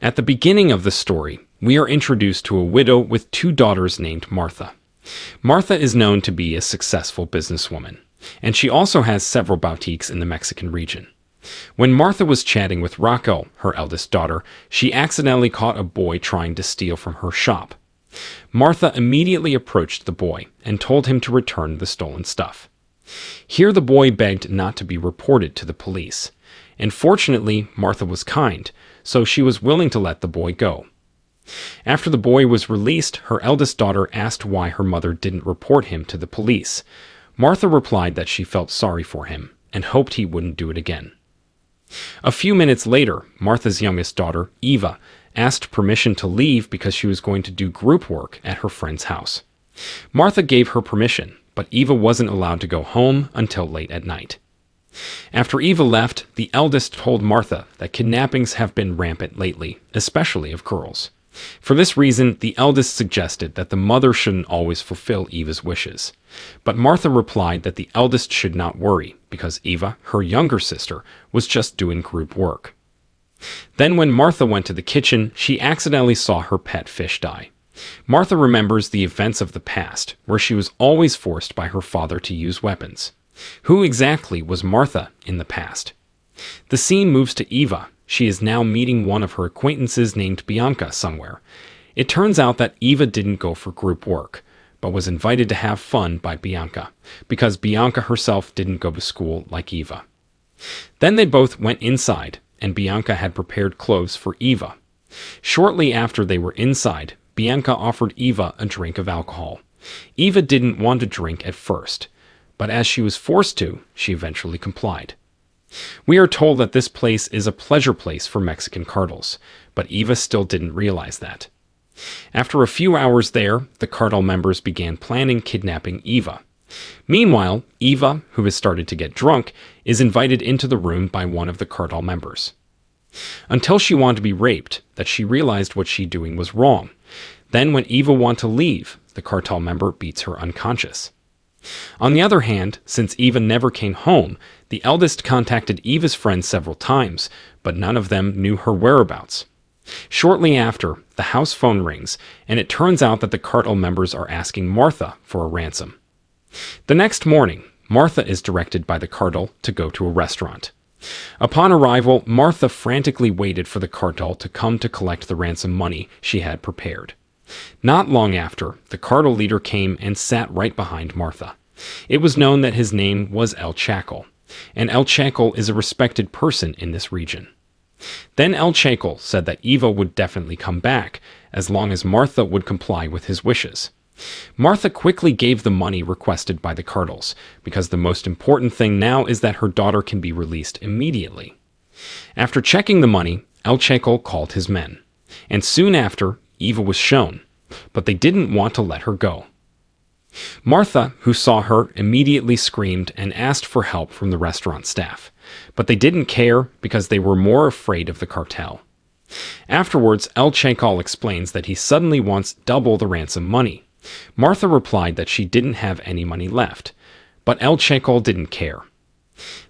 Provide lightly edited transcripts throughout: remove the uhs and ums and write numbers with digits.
At the beginning of the story, we are introduced to a widow with two daughters named Martha. Martha is known to be a successful businesswoman, and she also has several boutiques in the Mexican region. When Martha was chatting with Raquel, her eldest daughter, she accidentally caught a boy trying to steal from her shop. Martha immediately approached the boy and told him to return the stolen stuff. Here the boy begged not to be reported to the police, and fortunately Martha was kind, so she was willing to let the boy go. After the boy was released, her eldest daughter asked why her mother didn't report him to the police. Martha replied that she felt sorry for him and hoped he wouldn't do it again. A few minutes later, Martha's youngest daughter, Eva, asked permission to leave because she was going to do group work at her friend's house. Martha gave her permission, but Eva wasn't allowed to go home until late at night. After Eva left, the eldest told Martha that kidnappings have been rampant lately, especially of girls. For this reason, the eldest suggested that the mother shouldn't always fulfill Eva's wishes. But Martha replied that the eldest should not worry, because Eva, her younger sister, was just doing group work. Then when Martha went to the kitchen, she accidentally saw her pet fish die. Martha remembers the events of the past, where she was always forced by her father to use weapons. Who exactly was Martha in the past? The scene moves to Eva. She is now meeting one of her acquaintances named Bianca somewhere. It turns out that Eva didn't go for group work, but was invited to have fun by Bianca, because Bianca herself didn't go to school like Eva. Then they both went inside, and Bianca had prepared clothes for Eva. Shortly after they were inside, Bianca offered Eva a drink of alcohol. Eva didn't want to drink at first, but as she was forced to, she eventually complied. We are told that this place is a pleasure place for Mexican cartels, but Eva still didn't realize that. After a few hours there, the cartel members began planning kidnapping Eva. Meanwhile, Eva, who has started to get drunk, is invited into the room by one of the cartel members. Until she wanted to be raped, that she realized what she doing was wrong. Then when Eva wanted to leave, the cartel member beats her unconscious. On the other hand, since Eva never came home, the eldest contacted Eva's friends several times, but none of them knew her whereabouts. Shortly after, the house phone rings, and it turns out that the cartel members are asking Martha for a ransom. The next morning, Martha is directed by the cartel to go to a restaurant. Upon arrival, Martha frantically waited for the cartel to come to collect the ransom money she had prepared. Not long after, the cartel leader came and sat right behind Martha. It was known that his name was El Chacal, and El Chacal is a respected person in this region. Then El Chacal said that Eva would definitely come back, as long as Martha would comply with his wishes. Martha quickly gave the money requested by the cartels, because the most important thing now is that her daughter can be released immediately. After checking the money, El Chacal called his men, and soon after, Eva was shown, but they didn't want to let her go. Martha, who saw her, immediately screamed and asked for help from the restaurant staff, but they didn't care because they were more afraid of the cartel. Afterwards, El Chacal explains that he suddenly wants double the ransom money. Martha replied that she didn't have any money left, but El Chacal didn't care.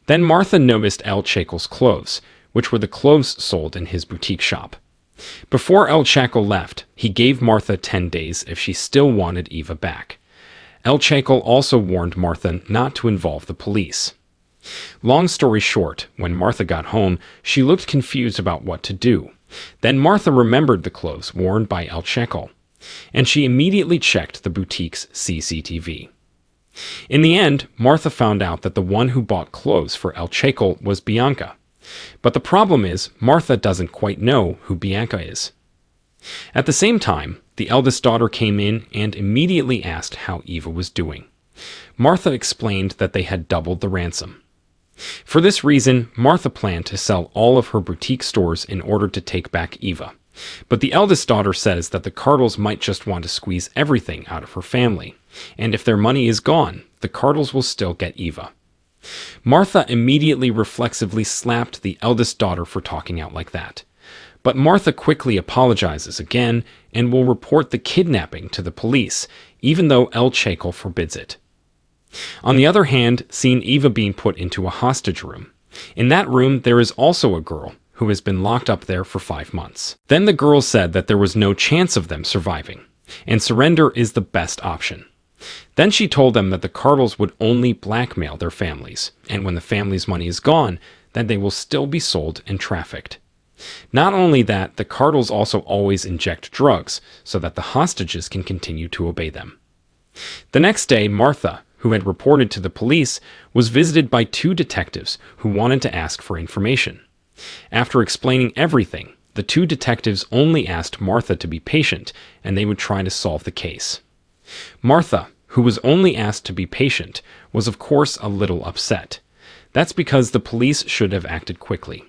Then Martha noticed El Chacal's clothes, which were the clothes sold in his boutique shop. Before El Chacal left, he gave Martha 10 days if she still wanted Eva back. El Chacal also warned Martha not to involve the police. Long story short, when Martha got home, she looked confused about what to do. Then Martha remembered the clothes worn by El Chacal, and she immediately checked the boutique's CCTV. In the end, Martha found out that the one who bought clothes for El Chacal was Bianca. But the problem is, Martha doesn't quite know who Bianca is. At the same time, the eldest daughter came in and immediately asked how Eva was doing. Martha explained that they had doubled the ransom. For this reason, Martha planned to sell all of her boutique stores in order to take back Eva. But the eldest daughter says that the cartels might just want to squeeze everything out of her family, and if their money is gone, the cartels will still get Eva. Martha immediately reflexively slapped the eldest daughter for talking out like that. But Martha quickly apologizes again and will report the kidnapping to the police, even though El Chacal forbids it. On the other hand, seeing Eva being put into a hostage room. In that room, there is also a girl who has been locked up there for 5 months. Then the girls said that there was no chance of them surviving, and surrender is the best option. Then she told them that the cartels would only blackmail their families, and when the family's money is gone, then they will still be sold and trafficked. Not only that, the cartels also always inject drugs so that the hostages can continue to obey them. The next day, Martha, who had reported to the police, was visited by 2 detectives who wanted to ask for information. After explaining everything, the 2 detectives only asked Martha to be patient and they would try to solve the case. Martha, who was only asked to be patient, was of course a little upset. That's because the police should have acted quickly.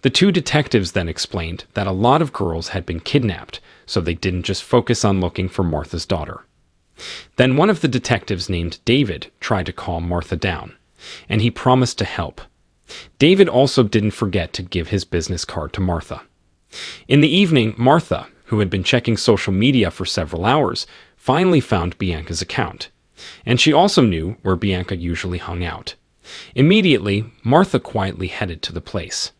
The 2 detectives then explained that a lot of girls had been kidnapped, so they didn't just focus on looking for Martha's daughter. Then one of the detectives named David tried to calm Martha down, and he promised to help. David also didn't forget to give his business card to Martha. In the evening, Martha, who had been checking social media for several hours, finally found Bianca's account, and she also knew where Bianca usually hung out. Immediately, Martha quietly headed to the place.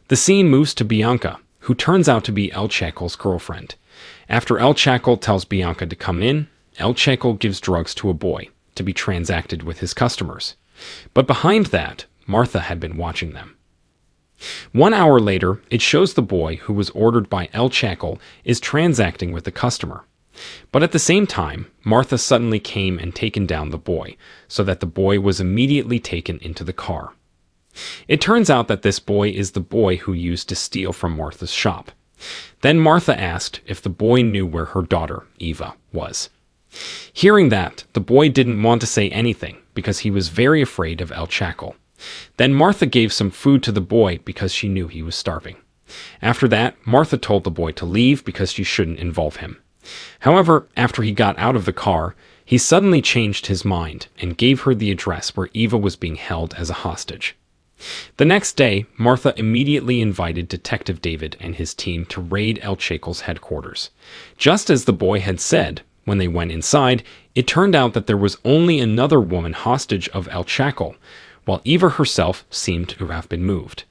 The scene moves to Bianca, who turns out to be El Chacal's girlfriend. After El Chacal tells Bianca to come in, El Chacal gives drugs to a boy to be transacted with his customers. But behind that, Martha had been watching them. 1 hour later, it shows the boy who was ordered by El Chacal is transacting with the customer. But at the same time, Martha suddenly came and taken down the boy, so that the boy was immediately taken into the car. It turns out that this boy is the boy who used to steal from Martha's shop. Then Martha asked if the boy knew where her daughter, Eva, was. Hearing that, the boy didn't want to say anything because he was very afraid of El Chacal. Then Martha gave some food to the boy because she knew he was starving. After that, Martha told the boy to leave because she shouldn't involve him. However, after he got out of the car, he suddenly changed his mind and gave her the address where Eva was being held as a hostage. The next day, Martha immediately invited Detective David and his team to raid El Chacal's headquarters. Just as the boy had said, when they went inside, it turned out that there was only another woman hostage of El Chacal, while Eva herself seemed to have been moved.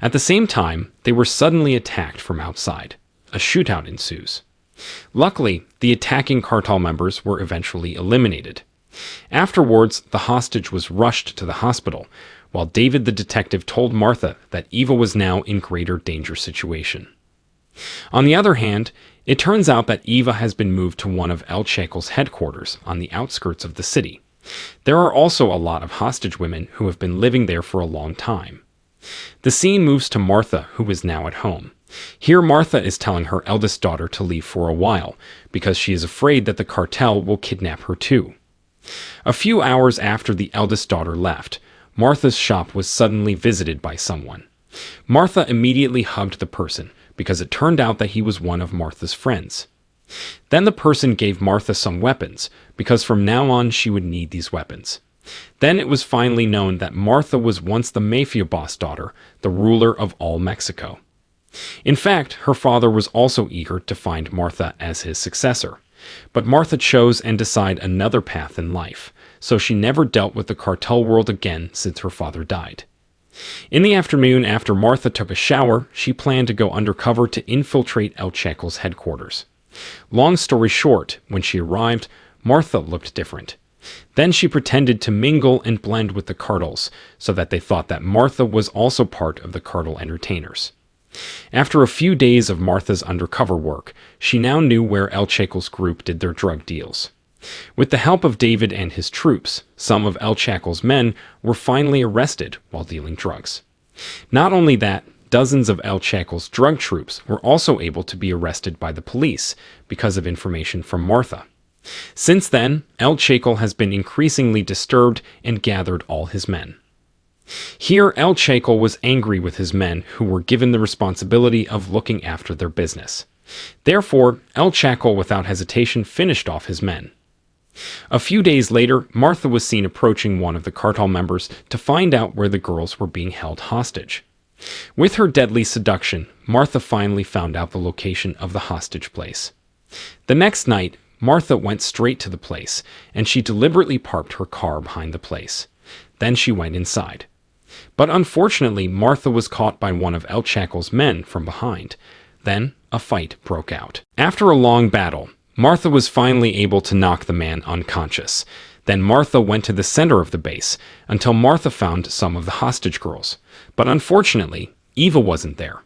At the same time, they were suddenly attacked from outside. A shootout ensues. Luckily, the attacking cartel members were eventually eliminated. Afterwards, the hostage was rushed to the hospital, while David the detective told Martha that Eva was now in greater danger situation. On the other hand, it turns out that Eva has been moved to one of El Chacal's headquarters on the outskirts of the city. There are also a lot of hostage women who have been living there for a long time. The scene moves to Martha, who is now at home. Here Martha is telling her eldest daughter to leave for a while, because she is afraid that the cartel will kidnap her too. A few hours after the eldest daughter left, Martha's shop was suddenly visited by someone. Martha immediately hugged the person, because it turned out that he was one of Martha's friends. Then the person gave Martha some weapons, because from now on she would need these weapons. Then it was finally known that Martha was once the Mafia boss daughter, the ruler of all Mexico. In fact, her father was also eager to find Martha as his successor. But Martha chose and decided another path in life, so she never dealt with the cartel world again since her father died. In the afternoon, after Martha took a shower, she planned to go undercover to infiltrate El Chacal's headquarters. Long story short, when she arrived, Martha looked different. Then she pretended to mingle and blend with the cartels, so that they thought that Martha was also part of the cartel entertainers. After a few days of Martha's undercover work, she now knew where El Chacal's group did their drug deals. With the help of David and his troops, some of El Chacal's men were finally arrested while dealing drugs. Not only that, dozens of El Chacal's drug troops were also able to be arrested by the police because of information from Martha. Since then, El Chacal has been increasingly disturbed and gathered all his men. Here, El Chacal was angry with his men who were given the responsibility of looking after their business. Therefore, El Chacal without hesitation finished off his men. A few days later, Martha was seen approaching one of the cartel members to find out where the girls were being held hostage. With her deadly seduction, Martha finally found out the location of the hostage place. The next night, Martha went straight to the place, and she deliberately parked her car behind the place. Then she went inside. But unfortunately, Martha was caught by one of El Chaco's men from behind. Then, a fight broke out. After a long battle, Martha was finally able to knock the man unconscious. Then Martha went to the center of the base until Martha found some of the hostage girls. But unfortunately, Eva wasn't there.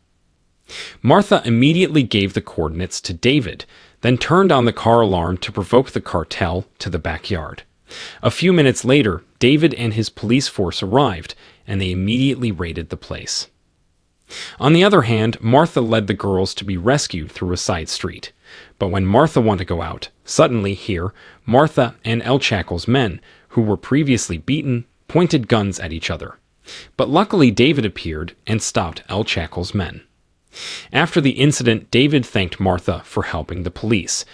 Martha immediately gave the coordinates to David, then turned on the car alarm to provoke the cartel to the backyard. A few minutes later, David and his police force arrived, and they immediately raided the place. On the other hand, Martha led the girls to be rescued through a side street. But when Martha wanted to go out, suddenly here, Martha and El Chaco's men, who were previously beaten, pointed guns at each other. But luckily David appeared and stopped El Chaco's men. After the incident, David thanked Martha for helping the police.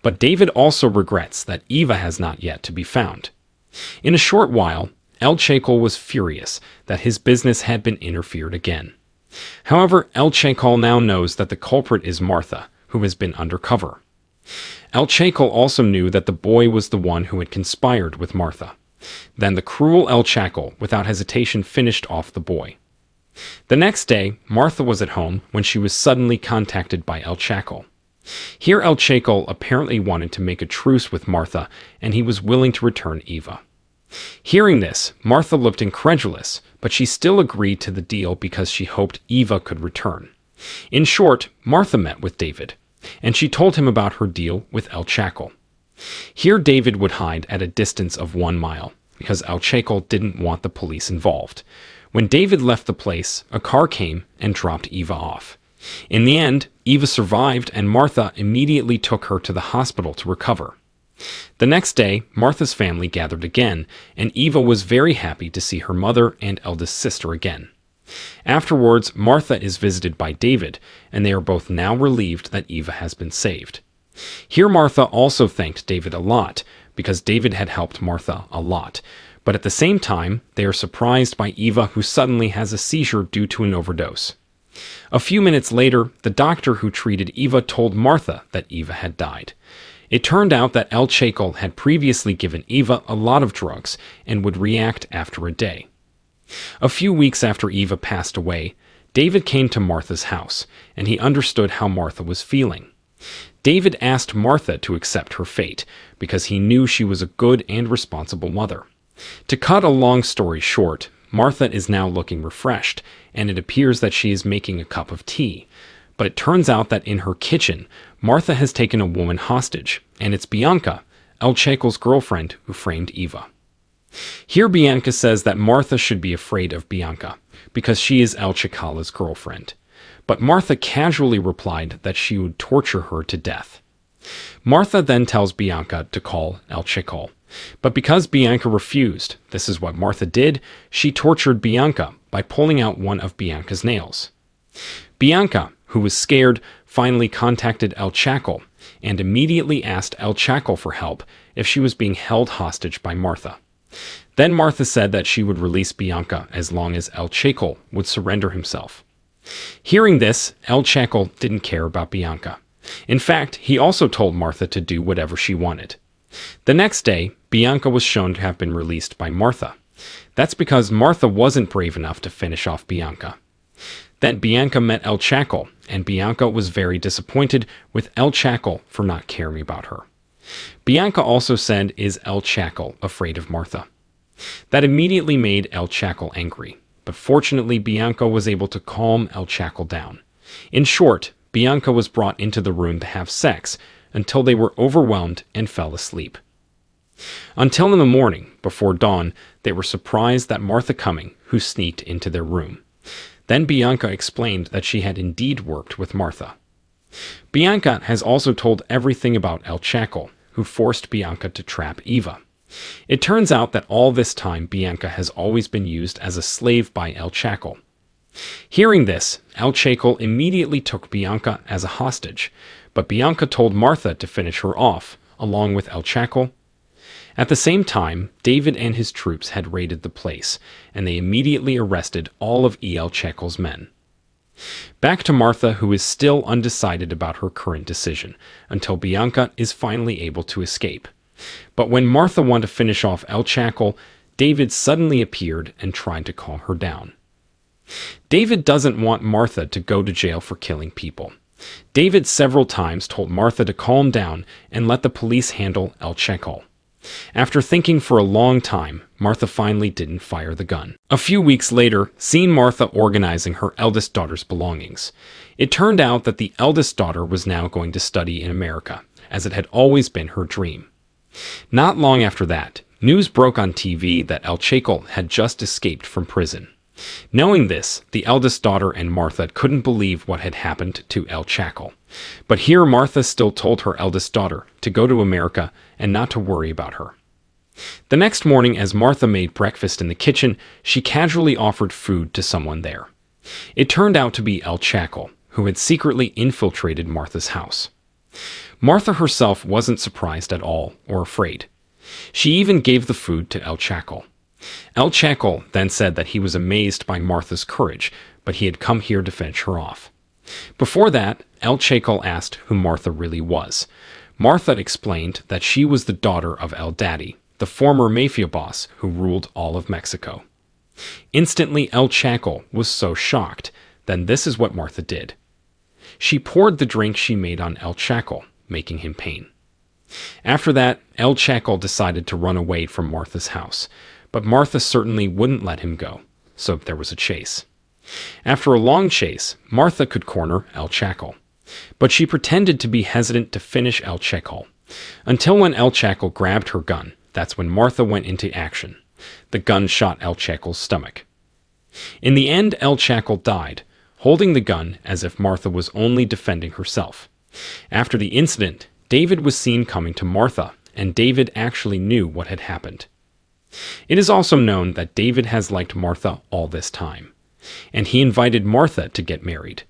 But David also regrets that Eva has not yet to be found. In a short while, El Chaco was furious that his business had been interfered again. However, El Chaco now knows that the culprit is Martha, who has been undercover. El Chaco also knew that the boy was the one who had conspired with Martha. Then the cruel El Chaco, without hesitation, finished off the boy. The next day, Martha was at home when she was suddenly contacted by El Chaco. Here El Chaco apparently wanted to make a truce with Martha, and he was willing to return Eva. Hearing this, Martha looked incredulous, but she still agreed to the deal because she hoped Eva could return. In short, Martha met with David, and she told him about her deal with El Chaco. Here David would hide at a distance of 1 mile, because El Chaco didn't want the police involved. When David left the place, a car came and dropped Eva off. In the end, Eva survived, and Martha immediately took her to the hospital to recover. The next day, Martha's family gathered again, and Eva was very happy to see her mother and eldest sister again. Afterwards, Martha is visited by David, and they are both now relieved that Eva has been saved. Here Martha also thanked David a lot, because David had helped Martha a lot. But at the same time, they are surprised by Eva, who suddenly has a seizure due to an overdose. A few minutes later, the doctor who treated Eva told Martha that Eva had died. It turned out that El Chaco had previously given Eva a lot of drugs and would react after a day. A few weeks after Eva passed away, David came to Martha's house, and he understood how Martha was feeling. David asked Martha to accept her fate, because he knew she was a good and responsible mother. To cut a long story short, Martha is now looking refreshed, and it appears that she is making a cup of tea. But it turns out that in her kitchen, Martha has taken a woman hostage, and it's Bianca, El Chaco's girlfriend, who framed Eva. Here Bianca says that Martha should be afraid of Bianca, because she is El Chaco's girlfriend. But Martha casually replied that she would torture her to death. Martha then tells Bianca to call El Chaco. But because Bianca refused, this is what Martha did: she tortured Bianca by pulling out one of Bianca's nails. Bianca, who was scared, finally contacted El Chaco and immediately asked El Chaco for help if she was being held hostage by Martha. Then Martha said that she would release Bianca as long as El Chaco would surrender himself. Hearing this, El Chaco didn't care about Bianca. In fact, he also told Martha to do whatever she wanted. The next day, Bianca was shown to have been released by Martha. That's because Martha wasn't brave enough to finish off Bianca. Then Bianca met El Chaco, and Bianca was very disappointed with El Chaco for not caring about her. Bianca also said, "Is El Chaco afraid of Martha?" That immediately made El Chaco angry, but fortunately Bianca was able to calm El Chaco down. In short, Bianca was brought into the room to have sex until they were overwhelmed and fell asleep. Until in the morning, before dawn, they were surprised that Martha coming, who sneaked into their room. Then Bianca explained that she had indeed worked with Martha. Bianca has also told everything about El Chaco, who forced Bianca to trap Eva. It turns out that all this time Bianca has always been used as a slave by El Chaco. Hearing this, El Chaco immediately took Bianca as a hostage, but Bianca told Martha to finish her off, along with El Chaco. At the same time, David and his troops had raided the place, and they immediately arrested all of El Chaco's men. Back to Martha, who is still undecided about her current decision, until Bianca is finally able to escape. But when Martha wanted to finish off El Chaco, David suddenly appeared and tried to calm her down. David doesn't want Martha to go to jail for killing people. David several times told Martha to calm down and let the police handle El Chacal. After thinking for a long time, Martha finally didn't fire the gun. A few weeks later, seeing Martha organizing her eldest daughter's belongings. It turned out that the eldest daughter was now going to study in America, as it had always been her dream. Not long after that, news broke on TV that El Chacal had just escaped from prison. Knowing this, the eldest daughter and Martha couldn't believe what had happened to El Chacal. But here Martha still told her eldest daughter to go to America and not to worry about her. The next morning, as Martha made breakfast in the kitchen, she casually offered food to someone there. It turned out to be El Chacal, who had secretly infiltrated Martha's house. Martha herself wasn't surprised at all or afraid. She even gave the food to El Chacal. El Chacal then said that he was amazed by Martha's courage, but he had come here to finish her off. Before that, El Chacal asked who Martha really was. Martha explained that she was the daughter of El Daddy, the former Mafia boss who ruled all of Mexico. Instantly, El Chacal was so shocked. Then this is what Martha did. She poured the drink she made on El Chacal, making him pain. After that, El Chacal decided to run away from Martha's house. But Martha certainly wouldn't let him go, so there was a chase. After a long chase, Martha could corner El Chacal, but she pretended to be hesitant to finish El Chacal, until when El Chacal grabbed her gun. That's when Martha went into action. The gun shot El Chacal's stomach. In the end, El Chacal died, holding the gun as if Martha was only defending herself. After the incident, David was seen coming to Martha, and David actually knew what had happened. It is also known that David has liked Martha all this time, and he invited Martha to get married.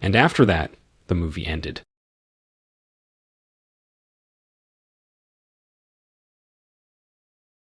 And after that, the movie ended.